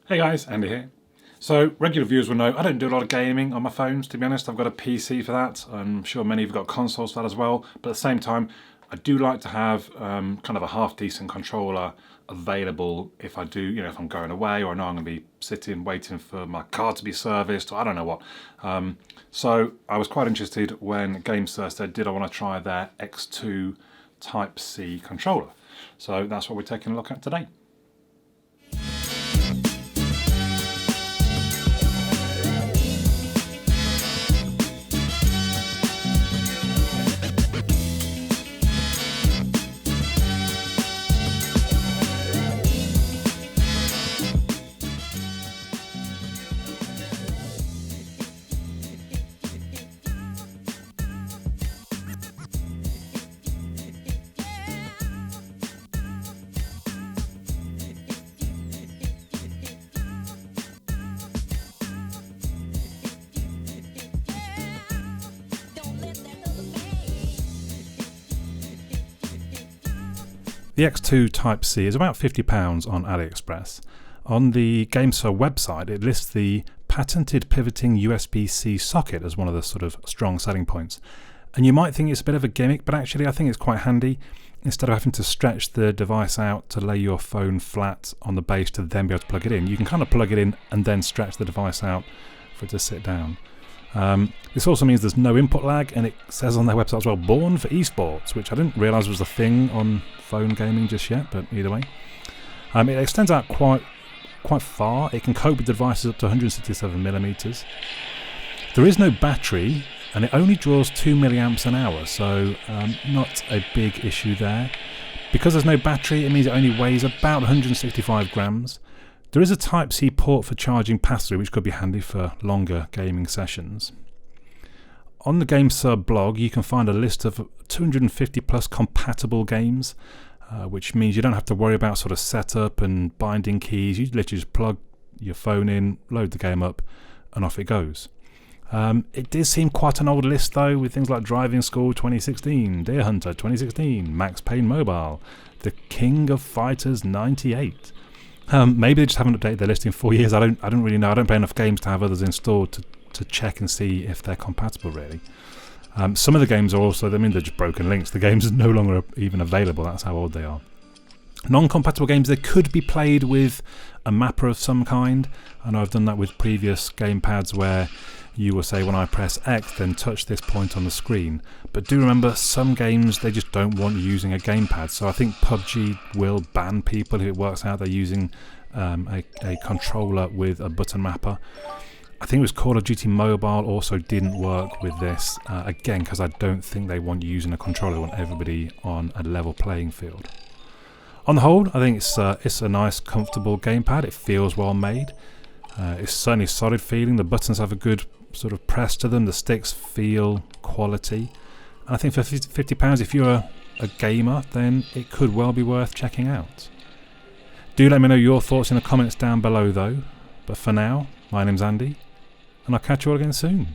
Hey guys, Andy here. So regular viewers will know I don't do a lot of gaming on my phones, to be honest. I've got a PC for that. I'm sure many of you have got consoles for that as well. But at the same time, I do like to have kind of a half-decent controller available if I do, if I'm going away or I know I'm going to be sitting waiting for my car to be serviced or I don't know what. So I was quite interested when Gamesir said, did I want to try their X2 Type-C controller? So that's what we're taking a look at today. The X2 Type-C is about £50 on AliExpress. On the Gamesir website, it lists the patented pivoting USB-C socket as one of the sort of strong selling points. And you might think it's a bit of a gimmick, but actually I think it's quite handy. Instead of having to stretch the device out to lay your phone flat on the base to then be able to plug it in, you can kind of plug it in and then stretch the device out for it to sit down. This also means there's no input lag, and it says on their website as well, born for esports, which I didn't realise was a thing on phone gaming just yet, but either way. It extends out quite far. It can cope with devices up to 167mm. There is no battery, and it only draws 2 milliamps an hour, so not a big issue there. Because there's no battery, it means it only weighs about 165 grams. There is a Type-C port for charging pass-through, which could be handy for longer gaming sessions. On the Gamesir blog, you can find a list of 250 plus compatible games, which means you don't have to worry about sort of setup and binding keys. You literally just plug your phone in, load the game up, and off it goes. It did seem quite an old list though, with things like Driving School 2016, Deer Hunter 2016, Max Payne Mobile, The King of Fighters 98. Maybe they just haven't updated their list in 4 years. I don't really know. I don't play enough games to have others installed to check and see if they're compatible really. Some of the games are also, they're just broken links. The games are no longer even available. That's how old they are. Non-compatible games, they could be played with a mapper of some kind. I know I've done that with previous gamepads where you will say when I press X then touch this point on the screen. But do remember, some games they just don't want you using a gamepad. So I think PUBG will ban people if it works out they're using a controller with a button mapper. I think it was Call of Duty Mobile also didn't work with this, again because I don't think they want you using a controller. They want everybody on a level playing field. On the whole, I think it's a nice, comfortable gamepad. It feels well made. It's certainly solid feeling. The buttons have a good sort of press to them. The sticks feel quality. And I think for £50, if you're a gamer, then it could well be worth checking out. Do let me know your thoughts in the comments down below though. But for now, my name's Andy, and I'll catch you all again soon.